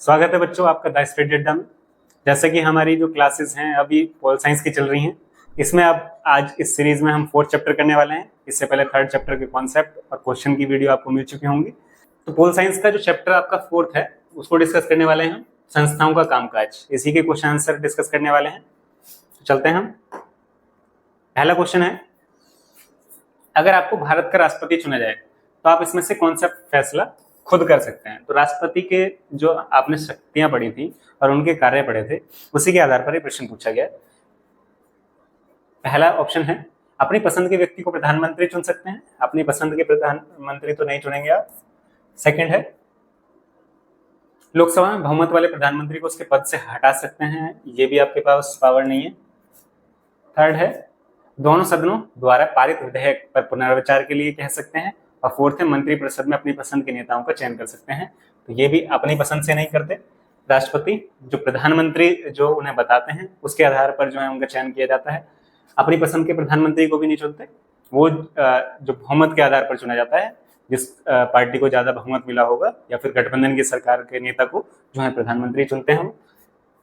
स्वागत है बच्चों आपका द स्टडी अड्डा में। जैसे कि हमारी जो क्लासेस हैं अभी पोल साइंस की चल रही हैं, इसमें अब आज इस सीरीज में हम 4th चैप्टर करने वाले हैं। इससे पहले 3rd चैप्टर के कॉन्सेप्ट और क्वेश्चन की वीडियो आपको मिल चुकी होंगी। तो पोल साइंस का जो चैप्टर आपका 4th है उसको डिस्कस करने वाले हैं, संस्थाओं का कामकाज। इसी के क्वेश्चन आंसर डिस्कस करने वाले हैं। तो चलते हैं हम। पहला क्वेश्चन है, अगर आपको भारत का राष्ट्रपति चुना जाए तो आप इसमें से कौन सा फैसला खुद कर सकते हैं। तो राष्ट्रपति के जो आपने शक्तियां पढ़ी थी और उनके कार्य पढ़े थे, उसी के आधार पर ये प्रश्न पूछा गया। पहला ऑप्शन है, अपनी पसंद के व्यक्ति को प्रधानमंत्री चुन सकते हैं। अपनी पसंद के प्रधानमंत्री तो नहीं चुनेंगे आप। सेकंड है, लोकसभा में बहुमत वाले प्रधानमंत्री को उसके पद से हटा सकते हैं, ये भी आपके पास पावर नहीं है। थर्ड है, दोनों सदनों द्वारा पारित विधेयक पर पुनर्विचार के लिए कह सकते हैं। और फोर्थ है, मंत्रिपरिषद में अपनी पसंद के नेताओं का चयन कर सकते हैं। तो ये भी अपनी पसंद से नहीं करते। राष्ट्रपति जो प्रधानमंत्री जो उन्हें बताते हैं उसके आधार पर जो है उनका चयन किया जाता है। अपनी पसंद के प्रधानमंत्री को भी नहीं चुनते, वो जो बहुमत के आधार पर चुना जाता है, जिस पार्टी को ज्यादा बहुमत मिला होगा या फिर गठबंधन की सरकार के नेता को जो है प्रधानमंत्री चुनते हैं।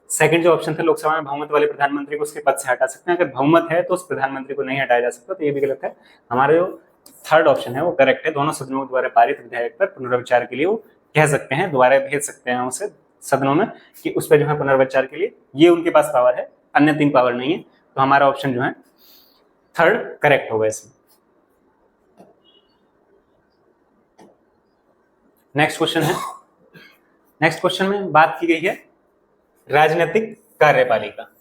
सेकंड जो ऑप्शन था, लोकसभा में बहुमत वाले प्रधानमंत्री को उसके पद से हटा सकते हैं। अगर बहुमत है तो उस प्रधानमंत्री को नहीं हटाया जा सकता, तो ये भी गलत है। हमारे जो थर्ड ऑप्शन है वो करेक्ट है। दोनों सदनों द्वारा पारित विधेयक पर पुनर्विचार के लिए वो कह सकते हैं, दोबारा भेज सकते हैं उसे सदनों में कि उस पर जो है पुनर्विचार के लिए, ये उनके पास पावर है, अन्य 3 पावर नहीं है। तो हमारा ऑप्शन जो है थर्ड करेक्ट होगा इसमें। नेक्स्ट क्वेश्चन है, नेक्स्ट क्वेश्चन में बात की गई है राजनीतिक कार्यपालिका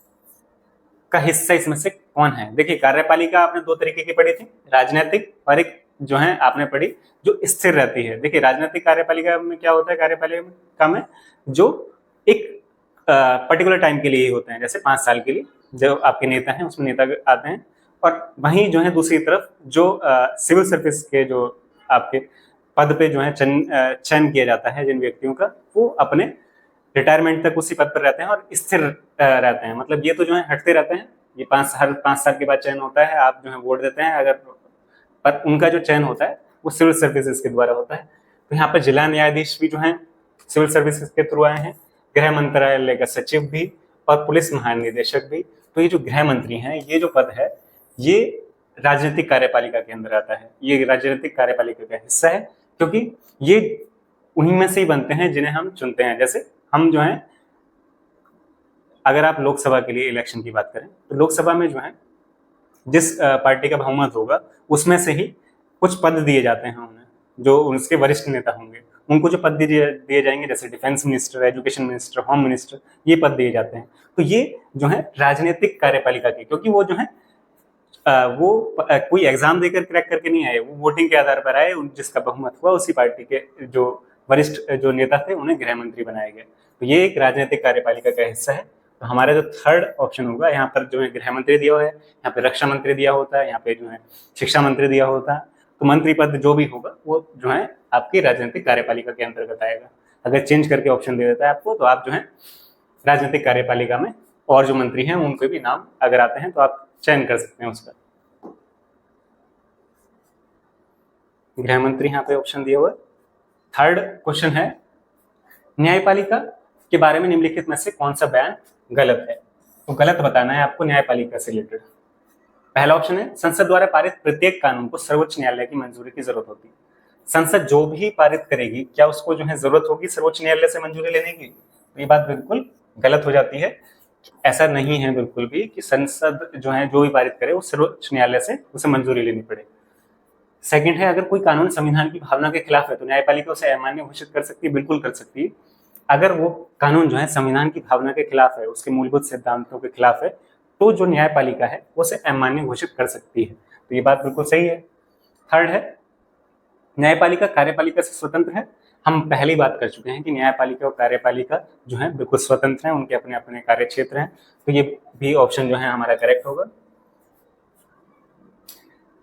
का हिस्सा इसमें से कौन है। देखिए, कार्यपालिका आपने 2 तरीके की पढ़ी थी, राजनीतिक और एक जो है आपने पढ़ी जो स्थिर रहती है। देखिए, राजनीतिक कार्यपालिका में क्या होता है, कार्यपालिका में जो एक पर्टिकुलर टाइम के लिए ही होते हैं, जैसे 5 साल के लिए जो आपके नेता हैं उसमें नेता आते हैं। और वहीं जो है दूसरी तरफ जो सिविल सर्विस के जो आपके पद पे जो है चयन किया जाता है जिन व्यक्तियों का, वो अपने रिटायरमेंट तक उसी पद पर रहते हैं और स्थिर रहते हैं। मतलब ये तो जो है हटते रहते हैं, ये हर 5 साल के बाद चयन होता है, आप जो है वोट देते हैं अगर, पर उनका जो चयन होता है वो सिविल सर्विसेज के द्वारा होता है। तो यहाँ पर जिला न्यायाधीश भी जो है सिविल सर्विसेज के थ्रू आए हैं, गृह मंत्रालय का सचिव भी और पुलिस महानिदेशक भी। तो ये जो गृह मंत्री हैं, ये जो पद है ये राजनीतिक कार्यपालिका के अंदर आता है, ये राजनीतिक कार्यपालिका का हिस्सा है, क्योंकि ये उन्हीं में से ही बनते हैं जिन्हें हम चुनते हैं। जैसे हम जो है, अगर आप लोकसभा के लिए इलेक्शन की बात करें तो लोकसभा में जो है जिस पार्टी का बहुमत होगा उसमें से ही कुछ पद दिए जाते हैं उन्हें, जो उसके वरिष्ठ नेता होंगे उनको जो पद दिए जाएंगे, जैसे defence minister, education minister, home minister, ये पद दिए जाते हैं। तो ये जो है राजनीतिक कार्यपालिका के, क्योंकि वो जो है कोई एग्जाम देकर क्रैक करके नहीं आए, वो वोटिंग के आधार पर आए, जिसका बहुमत हुआ उसी पार्टी के जो वरिष्ठ जो नेता थे उन्हें गृह मंत्री बनाया गया। तो ये एक राजनीतिक कार्यपालिका का हिस्सा है। तो हमारा जो थर्ड ऑप्शन होगा, यहाँ पर जो है गृह मंत्री दिया हुआ है, यहाँ पे रक्षा मंत्री दिया होता है, यहाँ पे जो है शिक्षा मंत्री दिया होता है। तो मंत्री पद जो भी होगा वो जो है आपकी राजनीतिक कार्यपालिका के अंतर्गत आएगा। अगर चेंज करके ऑप्शन दे देता है आपको, तो आप जो है राजनीतिक कार्यपालिका में और जो मंत्री हैं उनके भी नाम अगर आते हैं तो आप चयन कर सकते हैं उसका। गृह मंत्री यहाँ पे ऑप्शन दिया हुआ है। थर्ड क्वेश्चन है, न्यायपालिका के बारे में निम्नलिखित में से कौन सा बयान गलत है। तो गलत बताना है आपको न्यायपालिका से रिलेटेड। पहला ऑप्शन है, संसद द्वारा पारित प्रत्येक कानून को सर्वोच्च न्यायालय की मंजूरी की जरूरत होती है। संसद जो भी पारित करेगी, क्या उसको जो है जरूरत होगी सर्वोच्च न्यायालय से मंजूरी लेने की? तो ये बात बिल्कुल गलत हो जाती है। ऐसा नहीं है बिल्कुल भी कि संसद जो है जो भी पारित करे वो सर्वोच्च न्यायालय से उसे मंजूरी लेनी पड़े। सेकंड है, अगर कोई कानून संविधान की भावना के खिलाफ है तो न्यायपालिका उसे अमान्य घोषित कर सकती है, बिल्कुल कर सकती है। अगर वो कानून जो है संविधान की भावना के खिलाफ है, उसके मूलभूत सिद्धांतों के खिलाफ है, तो जो न्यायपालिका है वो उसे अमान्य घोषित कर सकती है। तो ये बात बिल्कुल सही है। थर्ड है, न्यायपालिका कार्यपालिका से स्वतंत्र है। हम पहली बात कर चुके हैं कि न्यायपालिका और कार्यपालिका जो है बिल्कुल स्वतंत्र हैं, उनके अपने अपने कार्य क्षेत्र हैं। तो ये भी ऑप्शन जो है हमारा करेक्ट होगा।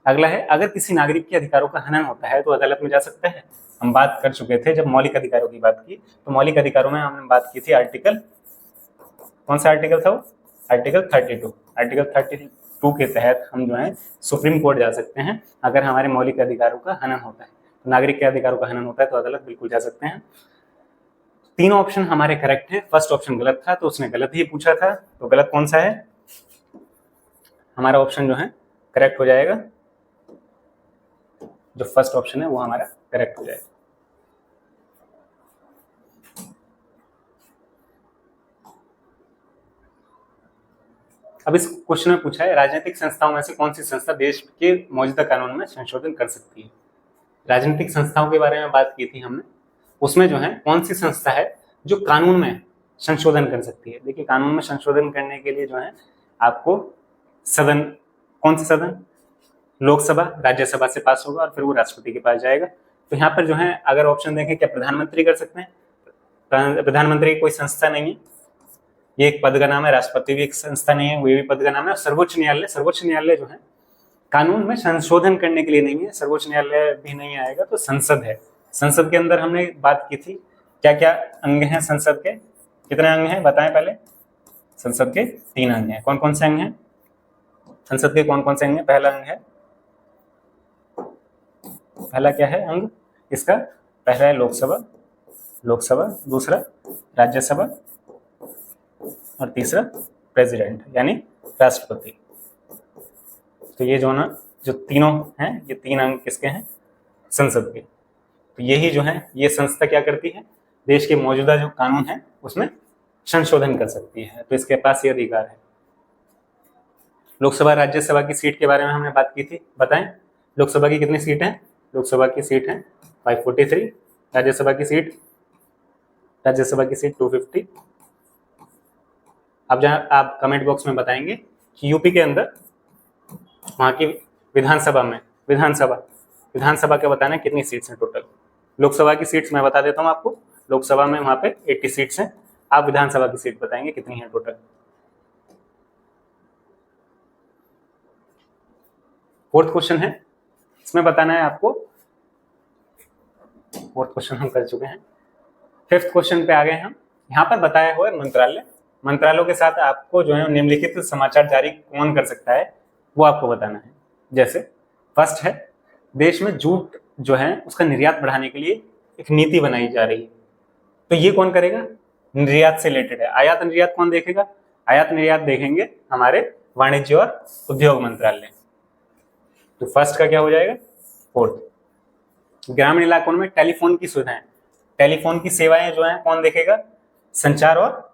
अगला है, अगर किसी नागरिक के अधिकारों का हनन होता है तो अदालत में जा सकता है। हम बात कर चुके थे जब मौलिक अधिकारों की बात की, तो मौलिक अधिकारों में हमने बात की थी आर्टिकल, कौन सा आर्टिकल था वो? आर्टिकल 32। आर्टिकल 32 के तहत हम जो है सुप्रीम कोर्ट जा सकते हैं अगर हमारे मौलिक अधिकारों का हनन होता है। तो नागरिक के अधिकारों का हनन होता है तो अदालत बिल्कुल जा सकते हैं। तीनों ऑप्शन हमारे करेक्ट हैं। फर्स्ट ऑप्शन गलत था तो उसने गलत ही पूछा था, तो गलत कौन सा है? हमारा ऑप्शन जो है करेक्ट हो जाएगा, जो फर्स्ट ऑप्शन है वो हमारा करेक्ट हो जाएगा। अब इस क्वेश्चन में पूछा है राजनीतिक संस्थाओं में से कौन सी संस्था देश के मौजूदा कानून में संशोधन कर सकती है। राजनीतिक संस्थाओं के बारे में बात की थी हमने, उसमें जो है कौन सी संस्था है जो कानून में संशोधन कर सकती है। देखिए, कानून में संशोधन करने के लिए जो है आपको सदन, कौन सा सदन? लोकसभा, राज्यसभा से पास होगा और फिर वो राष्ट्रपति के पास जाएगा। तो यहाँ पर जो है अगर ऑप्शन देखें, क्या प्रधानमंत्री कर सकते हैं? प्रधानमंत्री की कोई संस्था नहीं है, ये एक पद का नाम है। राष्ट्रपति भी एक संस्था नहीं है, वो भी पद का नाम है। सर्वोच्च न्यायालय जो है कानून में संशोधन करने के लिए नहीं है, सर्वोच्च न्यायालय भी नहीं आएगा, तो संसद है। संसद के अंदर हमने बात की थी क्या क्या अंग हैं संसद के, कितने अंग हैं बताएं पहले। संसद के 3 अंग हैं। कौन कौन से अंग हैं संसद के? कौन कौन से अंग हैं? पहला अंग है, पहला क्या है अंग इसका? पहला है लोकसभा, दूसरा राज्यसभा और तीसरा प्रेसिडेंट यानी राष्ट्रपति। तो ये जो तीनों हैं, ये 3 अंग किसके हैं? संसद के। तो यही जो है ये संस्था क्या करती है? देश के मौजूदा जो कानून है उसमें संशोधन कर सकती है, तो इसके पास ये अधिकार है। लोकसभा राज्यसभा की सीट के बारे में हमने बात की थी, बताएं लोकसभा की कितनी सीट है? लोकसभा की सीट है 543, राज्यसभा की सीट 250। अब जहां आप कमेंट बॉक्स में बताएंगे कि यूपी के अंदर वहां की विधानसभा का बताना है कितनी सीट्स हैं टोटल। लोकसभा की सीट्स मैं बता देता हूं आपको, लोकसभा में वहां पे 80 सीट्स हैं। आप विधानसभा की सीट बताएंगे कितनी है टोटल। फोर्थ क्वेश्चन है, इसमें बताना है आपको, फोर्थ क्वेश्चन हम कर चुके हैं। फिफ्थ क्वेश्चन पे आ गए हम। यहाँ पर बताया हुआ है मंत्रालयों के साथ आपको जो है निम्नलिखित समाचार जारी कौन कर सकता है वो आपको बताना है। जैसे फर्स्ट है, देश में जूट जो है उसका निर्यात बढ़ाने के लिए एक नीति बनाई जा रही है, तो ये कौन करेगा? निर्यात से रिलेटेड है। आयात निर्यात कौन देखेगा? आयात निर्यात देखेंगे हमारे वाणिज्य और उद्योग मंत्रालय। तो फर्स्ट का क्या हो जाएगा? फोर्थ। ग्रामीण इलाकों में टेलीफोन की सुविधाएं, टेलीफोन की सेवाएं जो है कौन देखेगा? संचार और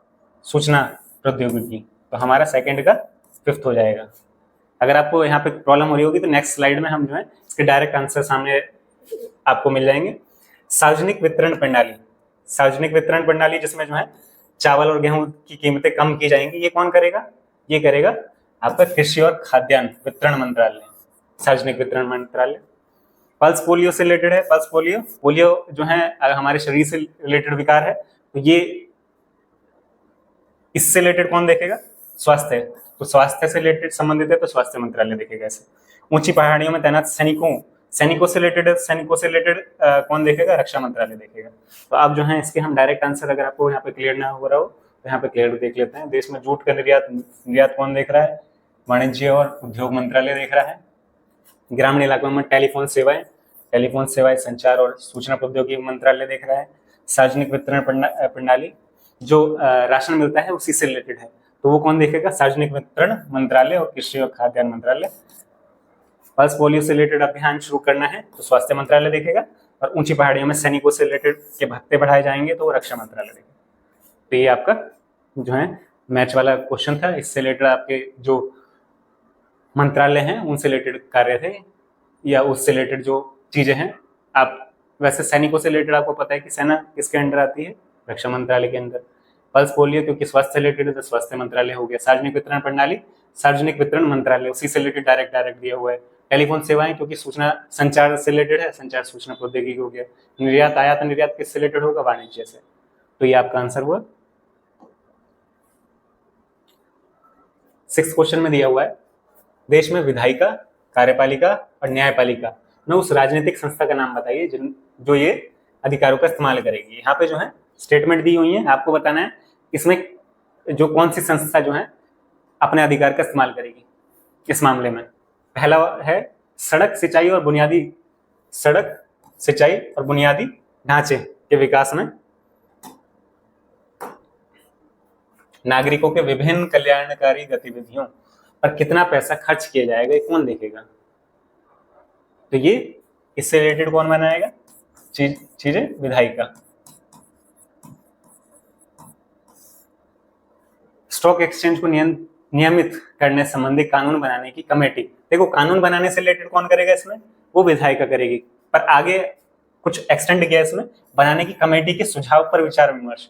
सूचना प्रौद्योगिकी। तो हमारा सेकंड का फिफ्थ हो जाएगा। अगर आपको यहाँ पे प्रॉब्लम हो रही होगी तो नेक्स्ट स्लाइड में हम जो है इसके डायरेक्ट आंसर सामने आपको मिल जाएंगे। सार्वजनिक वितरण प्रणाली जिसमें जो है चावल और गेहूं की कीमतें कम की जाएंगी, ये कौन करेगा? ये करेगा आपका कृषि और खाद्यान्न वितरण मंत्रालय, सार्वजनिक वितरण मंत्रालय। पल्स पोलियो से रिलेटेड है, पल्स पोलियो जो है हमारे शरीर से रिलेटेड विकार है, तो ये इससे रिलेटेड कौन देखेगा? स्वास्थ्य। तो स्वास्थ्य से रिलेटेड संबंधित है तो स्वास्थ्य मंत्रालय देखेगा इसे। ऊंची पहाड़ियों में तैनात सैनिकों से रिलेटेड कौन देखेगा? रक्षा मंत्रालय देखेगा। तो आप जो है इसके हम डायरेक्ट आंसर, अगर आपको यहाँ पे क्लियर ना हो रहा हो तो यहाँ पे क्लियर देख लेते हैं। देश में जूट का निर्यात कौन देख रहा है? वाणिज्य और उद्योग मंत्रालय देख रहा है। ग्रामीण इलाकों में टेलीफोन सेवाएं संचार और सूचना प्रौद्योगिकी मंत्रालय देख रहा है। सार्वजनिक वितरण प्रणाली जो राशन मिलता है उसी से रिलेटेड है, तो वो कौन देखेगा? सार्वजनिक वितरण मंत्रालय और कृषि और खाद्यान्न मंत्रालय। पल्स पोलियो से रिलेटेड अभियान शुरू करना है तो स्वास्थ्य मंत्रालय देखेगा, और ऊंची पहाड़ियों में सैनिकों से रिलेटेड के भत्ते बढ़ाए जाएंगे तो वो रक्षा मंत्रालय देखेगा। तो ये आपका जो है मैच वाला क्वेश्चन था। इससे रिलेटेड आपके जो मंत्रालय हैं उनसे रिलेटेड कार्य थे या उससे रिलेटेड जो चीजें हैं। आप वैसे सैनिकों से रिलेटेड आपको पता है कि सेना किसके अंडर आती है? रक्षा मंत्रालय के अंदर। पल्स पोलियो क्योंकि स्वास्थ्य से रिलेटेड है तो स्वास्थ्य मंत्रालय हो गया। सार्वजनिक वितरण प्रणाली सार्वजनिक वितरण मंत्रालय, उसी से रिलेटेड डायरेक्ट दिया हुआ है। टेलीफोन सेवाएं क्योंकि सूचना संचार से रिलेटेड है, संचार सूचना प्रौद्योगिकी हो गया। निर्यात आयात निर्यात किससे रिलेटेड होगा? वाणिज्य से। तो ये आपका आंसर हुआ। 6th क्वेश्चन में दिया हुआ है, देश में विधायिका, कार्यपालिका और न्यायपालिका में उस राजनीतिक संस्था का नाम बताइए जो ये अधिकारों का इस्तेमाल करेगी। यहाँ पे जो है स्टेटमेंट दी हुई है, आपको बताना है इसमें जो कौन सी संस्था जो है अपने अधिकार का इस्तेमाल करेगी इस मामले में। पहला है सड़क सिंचाई और बुनियादी ढांचे के विकास में नागरिकों के विभिन्न कल्याणकारी गतिविधियों पर कितना पैसा खर्च किया जाएगा, ये कौन देखेगा? तो ये इससे रिलेटेड कौन बनाएगा? चीजें विधायिका। स्टॉक एक्सचेंज को नियमित करने संबंधी कानून बनाने की कमेटी। देखो, कानून बनाने से रिलेटेड कौन करेगा इसमें? वो विधायिका करेगी। पर आगे कुछ एक्सटेंड किया इसमें, बनाने की कमेटी के सुझाव पर विचार विमर्श।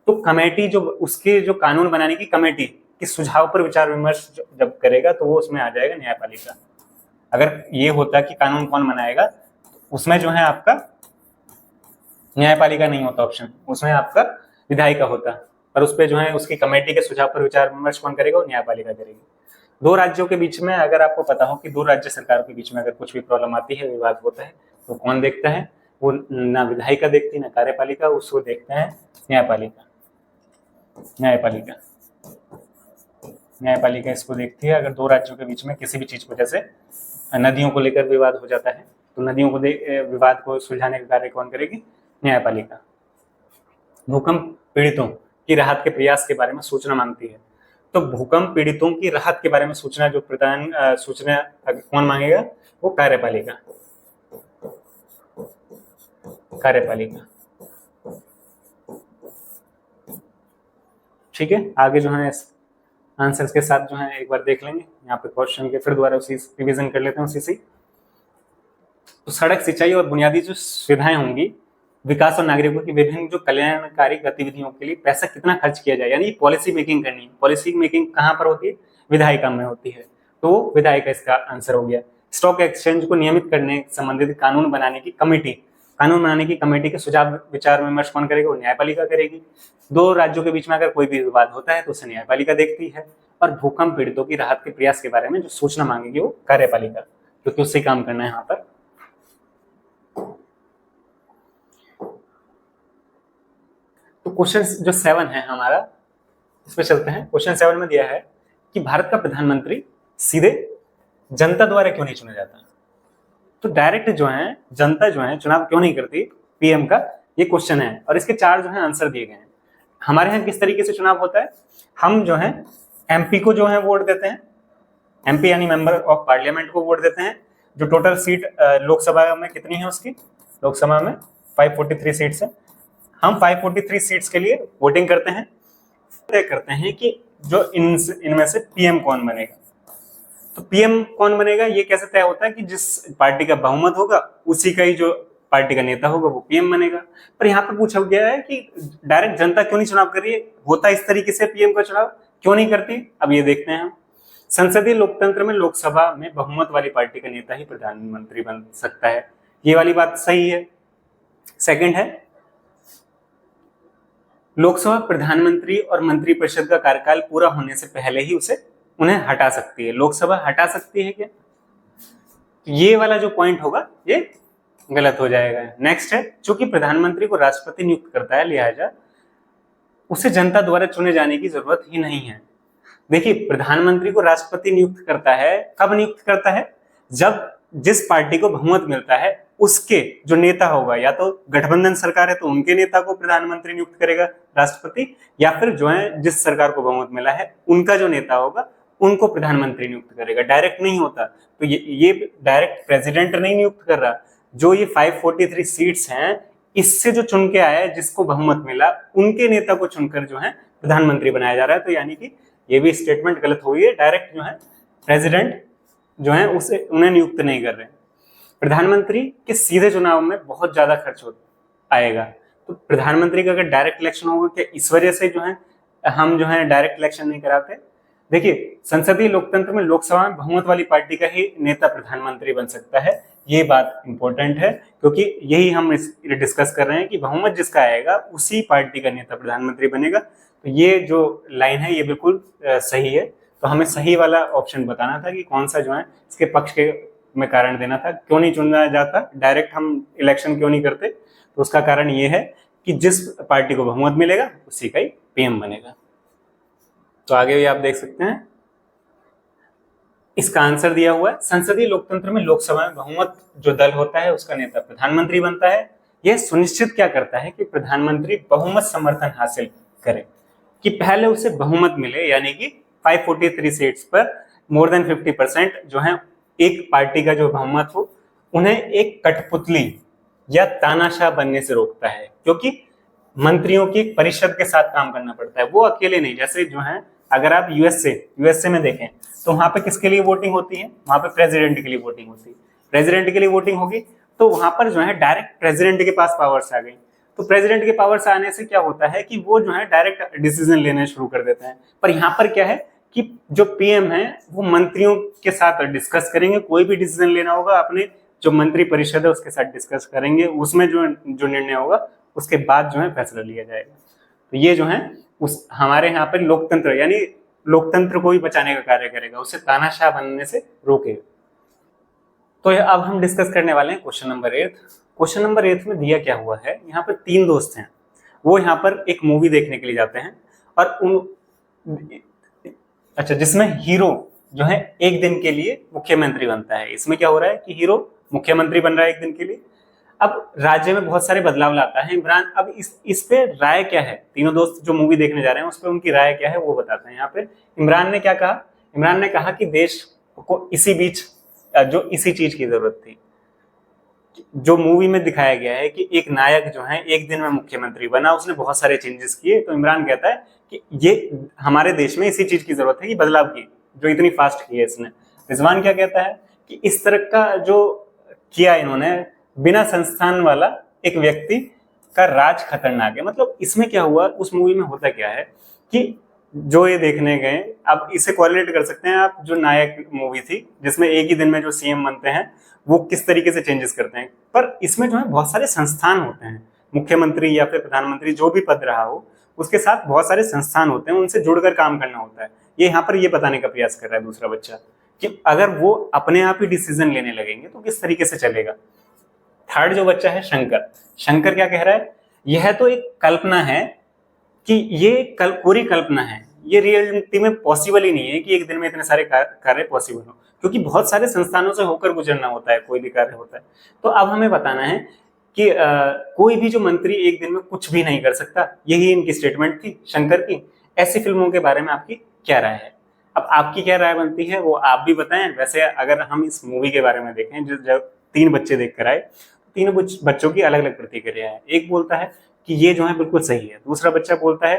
तो कमेटी जो उसके जो कानून बनाने की कमेटी के सुझाव पर विचार विमर्श जब करेगा तो वो उसमें आ जाएगा न्यायपालिका। अगर ये होता कि कानून कौन बनाएगा, उसमें जो है आपका न्यायपालिका नहीं होता ऑप्शन, उसमें आपका विधायिका होता। पर उस पर जो है उसकी कमेटी के सुझाव पर विचार विमर्श कौन करेगा? वो न्यायपालिका करेगी। दो राज्यों के बीच में, अगर आपको पता हो कि दो राज्य सरकारों के बीच में अगर कुछ भी प्रॉब्लम आती है, विवाद होता है, तो कौन देखता है? वो ना विधायिका देखती ना कार्यपालिका, उसको देखते हैं न्यायपालिका। न्यायपालिका न्यायपालिका इसको देखती है। अगर दो राज्यों के बीच में किसी भी चीज को, जैसे नदियों को लेकर विवाद हो जाता है, तो नदियों को विवाद को सुलझाने का कार्य कौन करेगी? न्यायपालिका। भूकंप पीड़ितों की राहत के प्रयास के बारे में सूचना मांगती है। तो भूकंप पीड़ितों की राहत के बारे में सूचना जो सूचना कौन मांगेगा? वो कार्यपालिका। कार्यपालिका। ठीक है, आगे जो है आंसर्स के साथ जो है एक बार देख लेंगे यहाँ पे क्वेश्चन के, फिर दोबारा उसी रिवीजन कर लेते हैं उसी से। तो सड़क, सिंचाई और बुनियादी जो सुविधाएं होंगी, विकास और नागरिकों की विभिन्न जो कल्याणकारी गतिविधियों के लिए पैसा कितना खर्च किया जाए, यानी पॉलिसी मेकिंग करनी है। पॉलिसी मेकिंग कहाँ पर होती है? विधायिका में होती है। तो विधायिका इसका आंसर हो गया। स्टॉक एक्सचेंज को नियमित करने संबंधित कानून बनाने की कमेटी, कानून बनाने की कमेटी के सुझाव विचार विमर्श कौन करेगा? वो न्यायपालिका करेगी। दो राज्यों के बीच में अगर कोई भी विवाद होता है तो उसे न्यायपालिका देखती है। और भूकंप पीड़ितों की राहत के प्रयास के बारे में जो सूचना मांगेगी वो कार्यपालिका, क्योंकि उससे काम करना है यहाँ पर। तो क्वेश्चन जो 7 है हमारा, इस पे चलते हैं। क्वेश्चन 7 में दिया है कि भारत का प्रधानमंत्री सीधे जनता द्वारा क्यों नहीं चुना जाता? तो डायरेक्ट जो है जनता जो है चुनाव क्यों नहीं करती पीएम का, ये क्वेश्चन है। और इसके 4 जो है आंसर दिए गए हैं। हमारे यहाँ किस तरीके से चुनाव होता है? हम जो है एमपी को जो है वोट देते हैं, एमपी यानी मेंबर ऑफ पार्लियामेंट को वोट देते हैं। जो टोटल सीट लोकसभा में कितनी है उसकी? लोकसभा में 543 सीट्स है। हम 543 सीट्स के लिए वोटिंग करते हैं, तय करते हैं कि जो इनमें से पीएम कौन बनेगा। तो पीएम कौन बनेगा ये कैसे तय होता है? कि जिस पार्टी का बहुमत होगा उसी का ही जो पार्टी का नेता होगा वो पीएम बनेगा। पर यहाँ पर पूछा गया है कि डायरेक्ट जनता क्यों नहीं चुनाव कर रही है, होता इस तरीके से पीएम का चुनाव क्यों नहीं करती? अब ये देखते हैं हम। संसदीय लोकतंत्र में लोकसभा में बहुमत वाली पार्टी का नेता ही प्रधानमंत्री बन सकता है, ये वाली बात सही है। सेकंड है, लोकसभा प्रधानमंत्री और मंत्रिपरिषद का कार्यकाल पूरा होने से पहले ही उन्हें हटा सकती है। लोकसभा हटा सकती है क्या? ये वाला जो पॉइंट होगा ये गलत हो जाएगा। नेक्स्ट है, चूंकि प्रधानमंत्री को राष्ट्रपति नियुक्त करता है, लिहाजा उसे जनता द्वारा चुने जाने की जरूरत ही नहीं है। देखिए, प्रधानमंत्री को राष्ट्रपति नियुक्त करता है, कब नियुक्त करता है? जब जिस पार्टी को बहुमत मिलता है उसके जो नेता होगा, या तो गठबंधन सरकार है तो उनके नेता को प्रधानमंत्री नियुक्त करेगा राष्ट्रपति, या फिर जो है जिस सरकार को बहुमत मिला है उनका जो नेता होगा उनको प्रधानमंत्री नियुक्त करेगा। डायरेक्ट नहीं होता। तो ये डायरेक्ट प्रेसिडेंट नहीं नियुक्त कर रहा। जो ये 543 सीट्स हैं, इससे जो चुन के आया है, जिसको बहुमत मिला, उनके नेता को चुनकर जो है प्रधानमंत्री बनाया जा रहा है। तो यानी कि ये भी स्टेटमेंट गलत हुई है। डायरेक्ट जो है प्रेसिडेंट जो है उन्हें नियुक्त नहीं कर रहे। प्रधानमंत्री के सीधे चुनाव में बहुत ज्यादा खर्च आएगा। तो प्रधानमंत्री का अगर डायरेक्ट इलेक्शन होगा, क्या इस वजह से जो है हम जो है डायरेक्ट इलेक्शन नहीं कराते? देखिए, संसदीय लोकतंत्र में लोकसभा में बहुमत वाली पार्टी का ही नेता प्रधानमंत्री बन सकता है। ये बात इंपॉर्टेंट है, क्योंकि यही हम डिस्कस कर रहे हैं कि बहुमत जिसका आएगा उसी पार्टी का नेता प्रधानमंत्री बनेगा। तो ये जो लाइन है ये बिल्कुल सही है। तो हमें सही वाला ऑप्शन बताना था कि कौन सा जो है इसके पक्ष के में कारण देना था, क्यों नहीं चुना जाता, डायरेक्ट हम इलेक्शन क्यों नहीं करते। तो उसका कारण ये है कि जिस पार्टी को बहुमत मिलेगा उसी का ही पीएम बनेगा। तो आगे भी आप देख सकते हैं, इसका आंसर दिया हुआ है। संसदीय लोकतंत्र में लोकसभा में बहुमत जो दल होता है उसका नेता प्रधानमंत्री बनता है। यह सुनिश्चित क्या करता है कि प्रधानमंत्री बहुमत समर्थन हासिल करे। कि पहले उसे बहुमत मिले, यानी कि 543 सीट्स पर मोर देन 50% जो है एक पार्टी का जो बहुमत हो, उन्हें एक कठपुतली या तानाशाह बनने से रोकता है, क्योंकि मंत्रियों की एक परिषद के साथ काम करना पड़ता है, वो अकेले नहीं। जैसे जो है अगर आप यूएसए में देखें तो वहां पे किसके लिए वोटिंग होती है, वहां पे प्रेसिडेंट के लिए वोटिंग होती है। प्रेसिडेंट के लिए वोटिंग होगी तो वहां पर जो है डायरेक्ट प्रेसिडेंट के पास पावर्स आ गई। तो प्रेसिडेंट के पावर्स आने से क्या होता है कि वो जो है डायरेक्ट डिसीजन लेने शुरू कर देते हैं। पर यहाँ पर क्या है कि जो पीएम है वो मंत्रियों के साथ डिस्कस करेंगे, कोई भी डिसीजन लेना होगा अपने जो मंत्री परिषद है उसके साथ डिस्कस करेंगे, उसमें जो निर्णय होगा उसके बाद जो है फैसला लिया जाएगा। तो ये जो है उस हमारे यहाँ पर लोकतंत्र, यानी लोकतंत्र को भी बचाने का कार्य करेगा, उसे तानाशाह बनने से रोकेगा। तो अब हम डिस्कस करने वाले हैं क्वेश्चन नंबर 8। क्वेश्चन नंबर 8 में दिया क्या हुआ है, यहाँ पर 3 दोस्त हैं, वो यहाँ पर एक मूवी देखने के लिए जाते हैं और जिसमें हीरो जो है एक दिन के लिए मुख्यमंत्री बनता है। इसमें क्या हो रहा है कि हीरो मुख्यमंत्री बन रहा है एक दिन के लिए। अब राज्य में बहुत सारे बदलाव लाता है इमरान। अब इस पे राय क्या है, तीनों दोस्त जो मूवी देखने जा रहे हैं उस पर उनकी राय क्या है वो बताते हैं। यहाँ पे इमरान ने क्या कहा, इमरान ने कहा कि देश को इसी चीज की जरूरत थी। जो मूवी में दिखाया गया है कि एक नायक जो है एक दिन में मुख्यमंत्री बना, उसने बहुत सारे चेंजेस किए। तो इमरान कहता है कि ये हमारे देश में इसी चीज की जरूरत है कि बदलाव की, जो इतनी फास्ट की है इसने। रिजवान क्या कहता है कि इस तरह का जो किया इन्होंने, बिना संस्थान वाला एक व्यक्ति का राज खतरनाक है। मतलब इसमें क्या हुआ, उस मूवी में होता क्या है कि जो ये देखने गए, अब इसे कोरिलेट कर सकते हैं आप जो नायक मूवी थी जिसमें एक ही दिन में जो सीएम बनते हैं वो किस तरीके से चेंजेस करते हैं। पर इसमें जो है बहुत सारे संस्थान होते हैं, मुख्यमंत्री या फिर प्रधानमंत्री जो भी पद रहा हो उसके साथ बहुत सारे संस्थान होते हैं, उनसे जुड़कर काम करना होता है। ये यहाँ पर ये बताने का प्रयास कर रहा है दूसरा बच्चा कि अगर वो अपने आप ही डिसीजन लेने लगेंगे तो किस तरीके से चलेगा। थर्ड जो बच्चा है शंकर क्या कह रहा है, यह तो एक कल्पना है कि ये पूरी कल्पना है, ये रियलिटी में पॉसिबल ही नहीं है कि एक दिन में इतने सारे कार्य पॉसिबल हो, क्योंकि बहुत सारे संस्थानों से होकर गुजरना होता है, कोई भी कार्य होता है। तो अब हमें बताना है कि कोई भी जो मंत्री एक दिन में कुछ भी नहीं कर सकता। यही इनकी स्टेटमेंट थी शंकर की। ऐसी फिल्मों के बारे में आपकी क्या राय है? अब आपकी क्या राय बनती है वो आप भी बताएं। वैसे अगर हम इस मूवी के बारे में देखें, जब 3 बच्चे देख कर आए, तीनों बच्चों की अलग अलग प्रतिक्रिया है। एक बोलता है कि ये जो है बिल्कुल सही है, दूसरा बच्चा बोलता है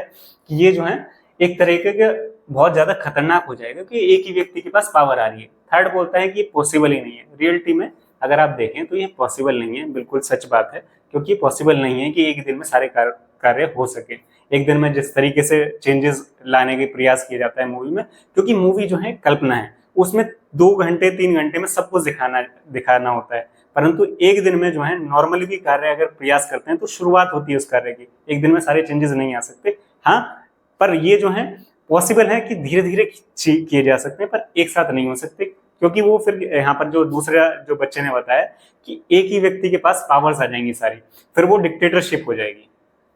कि ये जो है एक तरीके के बहुत ज्यादा खतरनाक हो जाएगा कि एक ही व्यक्ति के पास पावर आ रही है। थर्ड बोलता है कि ये पॉसिबल ही नहीं है। रियलिटी में अगर आप देखें तो ये पॉसिबल नहीं है, बिल्कुल सच बात है, क्योंकि पॉसिबल नहीं है कि एक दिन में सारे कार्य हो सके। एक दिन में जिस तरीके से चेंजेस लाने के प्रयास किया जाता है मूवी में, क्योंकि मूवी जो है कल्पना है, उसमें 2 घंटे 3 घंटे में सब कुछ दिखाना होता है। परंतु एक दिन में जो है नॉर्मली भी कार्य अगर प्रयास करते हैं तो शुरुआत होती है उस कार्य की, एक दिन में सारे चेंजेस नहीं आ सकते। हाँ, पर ये जो है पॉसिबल है कि धीरे धीरे किए जा सकते हैं, पर एक साथ नहीं हो सकते, क्योंकि वो फिर यहाँ पर जो दूसरा जो बच्चे ने बताया कि एक ही व्यक्ति के पास पावर्स आ जाएंगी सारी, फिर वो डिक्टेटरशिप हो जाएगी।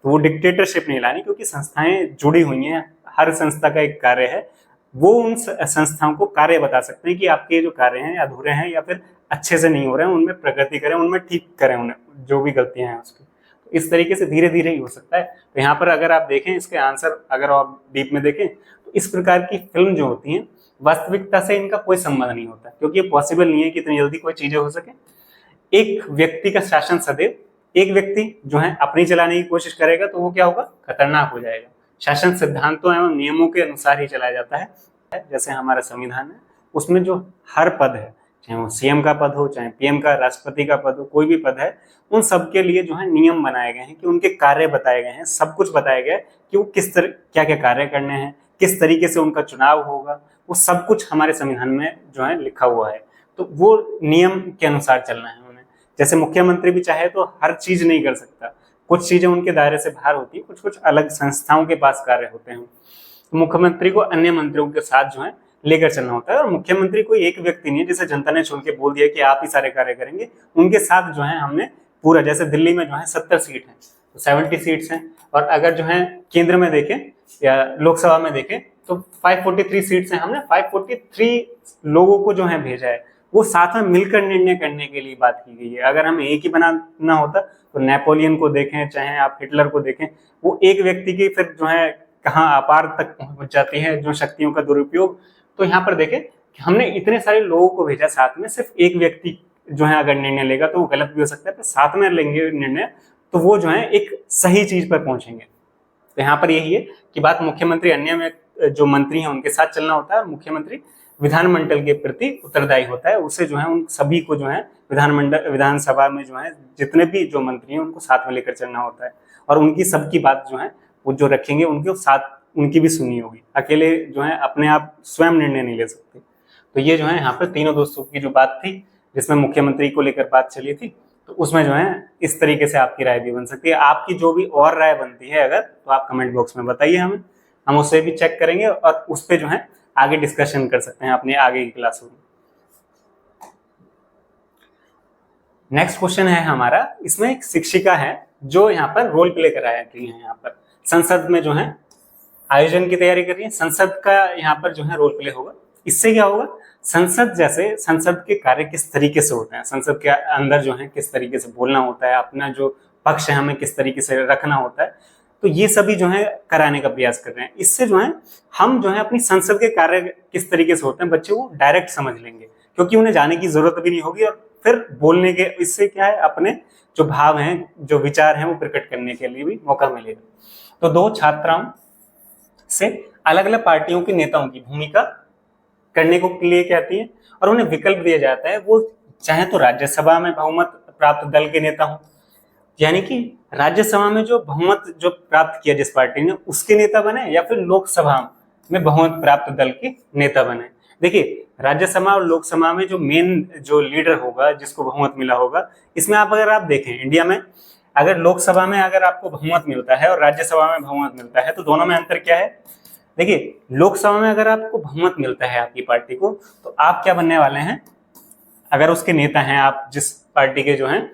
तो वो डिक्टेटरशिप नहीं लानी, क्योंकि संस्थाएं जुड़ी हुई हैं, हर संस्था का एक कार्य है। वो उन संस्थाओं को कार्य बता सकते हैं कि आपके जो कार्य हैं अधूरे हैं या फिर अच्छे से नहीं हो रहे हैं, उनमें प्रगति करें, उनमें ठीक करें, उन्हें जो भी गलतियां हैं उसकी। तो इस तरीके से धीरे धीरे ही हो सकता है। तो यहाँ पर अगर आप देखें इसके आंसर, अगर आप डीप में देखें तो इस प्रकार की फिल्म जो होती हैं वास्तविकता से इनका कोई संबंध नहीं होता, क्योंकि ये पॉसिबल नहीं है कि इतनी जल्दी कोई चीजें हो सके। एक व्यक्ति का शासन सदैव, एक व्यक्ति जो है अपनी चलाने की कोशिश करेगा तो वो क्या होगा, खतरनाक हो जाएगा। शासन सिद्धांतों एवं नियमों के अनुसार ही चलाया जाता है। जैसे हमारा संविधान है, उसमें जो हर पद है, चाहे वो सीएम का पद हो, चाहे पीएम का, राष्ट्रपति का पद हो, कोई भी पद है, उन सब के लिए जो है नियम बनाए गए हैं कि उनके कार्य बताए गए हैं, सब कुछ बताया गया है कि वो किस तरह क्या क्या कार्य करने हैं, किस तरीके से उनका चुनाव होगा, वो सब कुछ हमारे संविधान में जो है लिखा हुआ है। तो वो नियम के अनुसार चलना है उन्हें। जैसे मुख्यमंत्री भी चाहे तो हर चीज नहीं कर सकता, कुछ चीजें उनके दायरे से बाहर होती है, कुछ कुछ अलग संस्थाओं के पास कार्य होते हैं। तो मुख्यमंत्री को अन्य मंत्रियों के साथ जो है लेकर चलना होता है। और मुख्यमंत्री कोई एक व्यक्ति नहीं है जिसे जनता ने चुन के बोल दिया कि आप ही सारे कार्य करेंगे। उनके साथ जो है हमने पूरा, जैसे दिल्ली में जो है 70 सीट है तो 70 सीट्स हैं, और अगर जो है केंद्र में देखें या लोकसभा में देखें तो 543 सीट्स हैं। हमने 543 लोगों को जो है भेजा है, वो साथ में मिलकर निर्णय करने के लिए बात की गई है। अगर हमें एक ही बनाना होता तो नेपोलियन को देखें, चाहे आप हिटलर को देखें, वो एक व्यक्ति की फिर जो है कहाँ अपार तक पहुंच जाती है जो शक्तियों का दुरुपयोग। तो यहाँ पर देखें कि हमने इतने सारे लोगों को भेजा, साथ में सिर्फ एक व्यक्ति जो है अगर निर्णय लेगा तो वो गलत भी हो सकता है, पर साथ में लेंगे निर्णय तो वो जो है एक सही चीज पर पहुंचेंगे। तो यहाँ पर यही है कि बात मुख्यमंत्री अन्य में जो मंत्री हैं उनके साथ चलना होता है, और मुख्यमंत्री विधानमंडल के प्रति उत्तरदायी होता है। उसे जो है उन सभी को जो है विधानसभा में जो है जितने भी जो मंत्री हैं उनको साथ में लेकर चलना होता है, और उनकी सबकी बात जो है वो जो रखेंगे उनके साथ उनकी भी सुनी होगी। अकेले जो है अपने आप स्वयं निर्णय नहीं ले सकते। तो ये जो है यहाँ पर तीनों दोस्तों की जो बात थी जिसमें मुख्यमंत्री को लेकर बात चली थी, तो उसमें जो है इस तरीके से आपकी राय भी बन सकती है। आपकी जो भी और राय बनती है अगर, तो आप कमेंट बॉक्स में बताइए हमें, हम उसे भी चेक करेंगे और उस पर जो है आगे डिस्कशन कर सकते हैं अपने आगे की क्लासों में। नेक्स्ट क्वेश्चन है हमारा, इसमें एक शिक्षिका है जो यहाँ पर रोल प्ले कराया रही है, यहाँ पर संसद में जो है आयोजन की तैयारी कर रही है। संसद का यहाँ पर जो है रोल प्ले होगा। इससे क्या होगा, संसद जैसे संसद के कार्य किस तरीके से होते हैं, संसद के अंदर जो है किस तरीके से बोलना होता है, अपना जो पक्ष है हमें किस तरीके से रखना होता है, तो ये सभी जो है कराने का प्रयास कर रहे हैं। इससे जो है हम जो है अपनी संसद के कार्य किस तरीके से होते हैं बच्चे वो डायरेक्ट समझ लेंगे, क्योंकि उन्हें जाने की जरूरत भी नहीं होगी, और फिर बोलने के इससे क्या है अपने जो भाव हैं जो विचार हैं वो प्रकट करने के लिए भी मौका मिलेगा। तो दो छात्राओं से अलग अलग पार्टियों के नेताओं की भूमिका करने को लिए कहती है, और उन्हें विकल्प दिया जाता है, वो चाहे तो राज्यसभा में बहुमत प्राप्त दल के नेता हों, यानी कि राज्यसभा में जो बहुमत जो प्राप्त किया जिस पार्टी ने उसके नेता बने, या फिर लोकसभा में बहुमत प्राप्त दल के नेता बने। देखिए राज्यसभा और लोकसभा में जो मेन जो लीडर होगा जिसको बहुमत मिला होगा, इसमें अगर आप देखें इंडिया में अगर लोकसभा में अगर आपको बहुमत मिलता है और राज्यसभा में बहुमत मिलता है तो दोनों में अंतर क्या है। देखिए लोकसभा में अगर आपको बहुमत मिलता है आपकी पार्टी को, तो आप क्या बनने वाले हैं, अगर उसके नेता हैं आप जिस पार्टी के जो हैं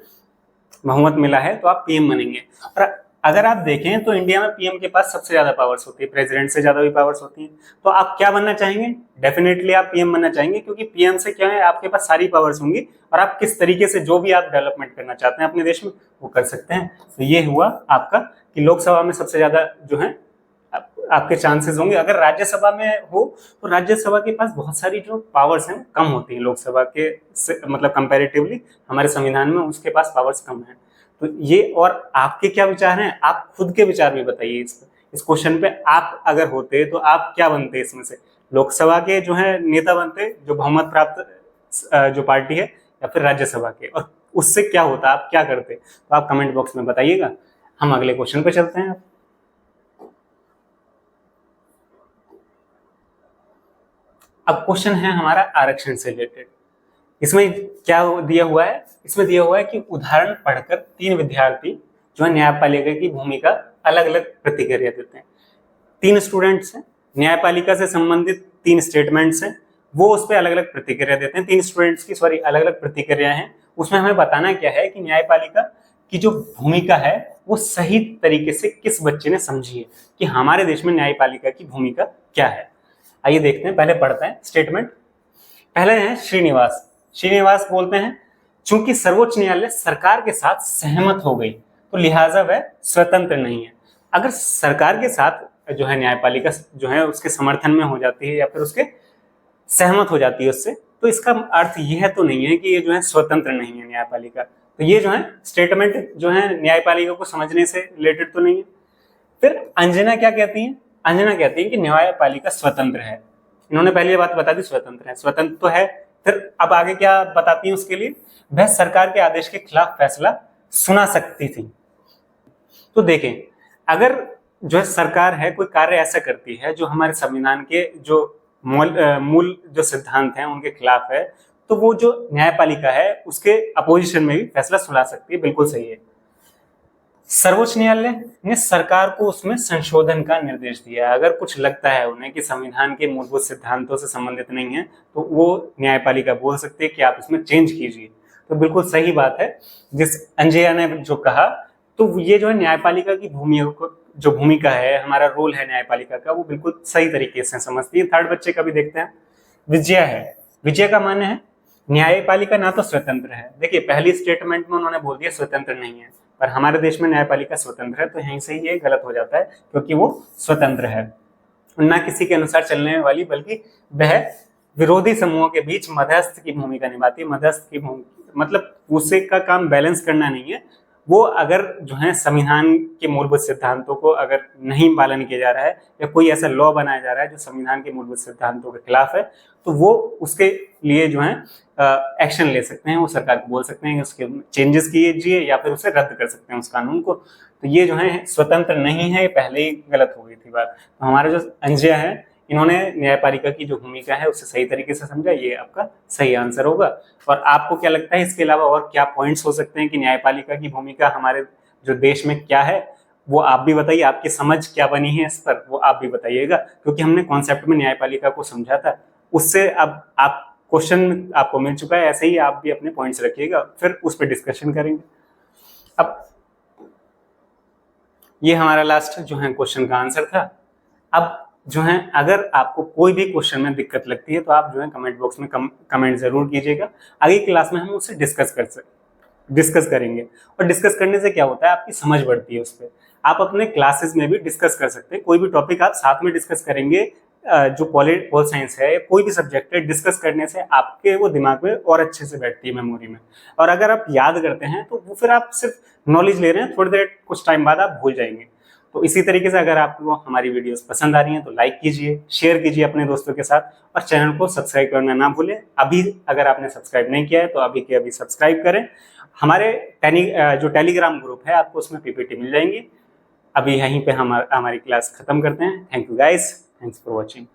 बहुमत मिला है तो आप पीएम बनेंगे। और अगर आप देखें तो इंडिया में पीएम के पास सबसे ज्यादा पावर्स होती है, प्रेसिडेंट से ज्यादा भी पावर्स होती हैं। तो आप क्या बनना चाहेंगे, डेफिनेटली आप पीएम बनना चाहेंगे, क्योंकि पीएम से क्या है आपके पास सारी पावर्स होंगी और आप किस तरीके से जो भी आप डेवलपमेंट करना चाहते हैं अपने देश में वो कर सकते हैं। तो ये हुआ आपका कि लोकसभा में सबसे ज्यादा जो है आपके चांसेस होंगे। अगर राज्यसभा में हो तो राज्यसभा के पास बहुत सारी जो पावर्स हैं कम होती हैं लोकसभा के मतलब कंपैरेटिवली हमारे संविधान में उसके पास पावर्स कम है। तो ये, और आपके क्या विचार हैं, आप खुद के विचार भी बताइए इस क्वेश्चन पे। आप अगर होते तो आप क्या बनते इसमें से, लोकसभा के जो है नेता बनते जो बहुमत प्राप्त जो पार्टी है, या फिर राज्यसभा के, और उससे क्या होता आप क्या करते, तो आप कमेंट बॉक्स में बताइएगा। हम अगले क्वेश्चन पे चलते हैं। अब क्वेश्चन है हमारा आरक्षण से रिलेटेड। इसमें क्या दिया हुआ है, इसमें दिया हुआ है कि उदाहरण पढ़कर 3 विद्यार्थी जो है न्यायपालिका की भूमिका अलग अलग प्रतिक्रिया देते हैं। 3 स्टूडेंट्स हैं, न्यायपालिका से संबंधित 3 स्टेटमेंट्स हैं, वो उस पर अलग अलग प्रतिक्रिया देते हैं। 3 स्टूडेंट्स की अलग अलग प्रतिक्रिया हैं। उसमें हमें बताना क्या है कि न्यायपालिका की जो भूमिका है वो सही तरीके से किस बच्चे ने समझी है, कि हमारे देश में न्यायपालिका की भूमिका क्या है। आइए देखते हैं, पहले पढ़ते हैं स्टेटमेंट। पहले है श्रीनिवास। श्रीनिवास बोलते हैं चूंकि सर्वोच्च न्यायालय सरकार के साथ सहमत हो गई तो लिहाजा वह स्वतंत्र नहीं है। अगर सरकार के साथ जो है न्यायपालिका जो है उसके समर्थन में हो जाती है या फिर उसके सहमत हो जाती है उससे, तो इसका अर्थ यह तो नहीं है कि ये जो है स्वतंत्र नहीं है न्यायपालिका। तो ये जो है स्टेटमेंट जो है न्यायपालिका को समझने से रिलेटेड तो नहीं है। फिर अंजना क्या कहती है, अंजना कहती है कि न्यायपालिका स्वतंत्र है। इन्होंने पहले ये बात बता दी, स्वतंत्र है, स्वतंत्र तो है। फिर अब आगे क्या बताती है उसके लिए, वह सरकार के आदेश के खिलाफ फैसला सुना सकती थी। तो देखें अगर जो है सरकार है कोई कार्य ऐसा करती है जो हमारे संविधान के जो मूल जो सिद्धांत हैं उनके खिलाफ है, तो वो जो न्यायपालिका है उसके अपोजिशन में भी फैसला सुना सकती है, बिल्कुल सही है। सर्वोच्च न्यायालय ने सरकार को उसमें संशोधन का निर्देश दिया है। अगर कुछ लगता है उन्हें कि संविधान के मूलभूत सिद्धांतों से संबंधित नहीं है तो वो न्यायपालिका बोल सकते हैं कि आप इसमें चेंज कीजिए। तो बिल्कुल सही बात है जिस अंजया ने जो कहा। तो ये जो है न्यायपालिका की भूमिका है, हमारा रोल है न्यायपालिका का, वो बिल्कुल सही तरीके से समझती है। थर्ड बच्चे का भी देखते हैं। विजया है, विजय का मानना है न्यायपालिका ना तो स्वतंत्र है। देखिए पहली स्टेटमेंट में उन्होंने बोल दिया स्वतंत्र नहीं है, और हमारे देश में न्यायपालिका स्वतंत्र है, तो यहीं से ही ये गलत हो जाता है क्योंकि वो स्वतंत्र है, ना किसी के अनुसार चलने वाली, बल्कि वह विरोधी समूहों के बीच मध्यस्थ की भूमिका निभाती है। मध्यस्थ की भूमिका मतलब उसे का काम बैलेंस करना नहीं है, वो अगर जो है संविधान के मूलभूत सिद्धांतों को अगर नहीं पालन किया जा रहा है या कोई ऐसा लॉ बनाया जा रहा है जो संविधान के मूलभूत सिद्धांतों के खिलाफ है, तो वो उसके लिए जो है एक्शन ले सकते हैं, वो सरकार को बोल सकते हैं कि उसके चेंजेस कीजिए या फिर उसे रद्द कर सकते हैं उस कानून को। तो ये जो है स्वतंत्र नहीं है, पहले ही गलत हो गई थी बात। तो हमारा जो अंजिया है, इन्होंने न्यायपालिका की जो भूमिका है उसे सही तरीके से समझा, ये आपका सही आंसर होगा। और आपको क्या लगता है इसके अलावा और क्या पॉइंट्स हो सकते हैं कि न्यायपालिका की भूमिका हमारे जो देश में क्या है, वो आप भी बताइए, आपकी समझ क्या बनी है इस पर, वो आप भी बताइएगा, क्योंकि हमने कॉन्सेप्ट में न्यायपालिका को समझा था, उससे अब आप क्वेश्चन आपको मिल चुका है, ऐसे ही आप भी अपने पॉइंट्स रखिएगा, फिर उस पर डिस्कशन करेंगे। अब ये हमारा लास्ट जो है क्वेश्चन का आंसर था। अब जो है अगर आपको कोई भी क्वेश्चन में दिक्कत लगती है तो आप जो है कमेंट बॉक्स में कमेंट जरूर कीजिएगा, अगली क्लास में हम उससे डिस्कस करेंगे। और डिस्कस करने से क्या होता है, आपकी समझ बढ़ती है उस पर। आप अपने क्लासेस में भी डिस्कस कर सकते हैं, कोई भी टॉपिक आप साथ में डिस्कस करेंगे, जो पॉल साइंस है, कोई भी सब्जेक्ट है, डिस्कस करने से आपके वो दिमाग में और अच्छे से बैठती है, मेमोरी में। और अगर आप याद करते हैं तो वो फिर आप सिर्फ नॉलेज ले रहे हैं, थोड़ी देर कुछ टाइम बाद आप भूल जाएंगे। तो इसी तरीके से अगर आपको हमारी वीडियोस पसंद आ रही हैं तो लाइक कीजिए, शेयर कीजिए अपने दोस्तों के साथ, और चैनल को सब्सक्राइब करना ना भूलें। अभी अगर आपने सब्सक्राइब नहीं किया है तो अभी के अभी सब्सक्राइब करें। हमारे जो टेलीग्राम ग्रुप है, आपको उसमें पीपीटी मिल जाएंगी। अभी यहीं पे हम हमारी क्लास खत्म करते हैं। Thank you guys, thanks for watching.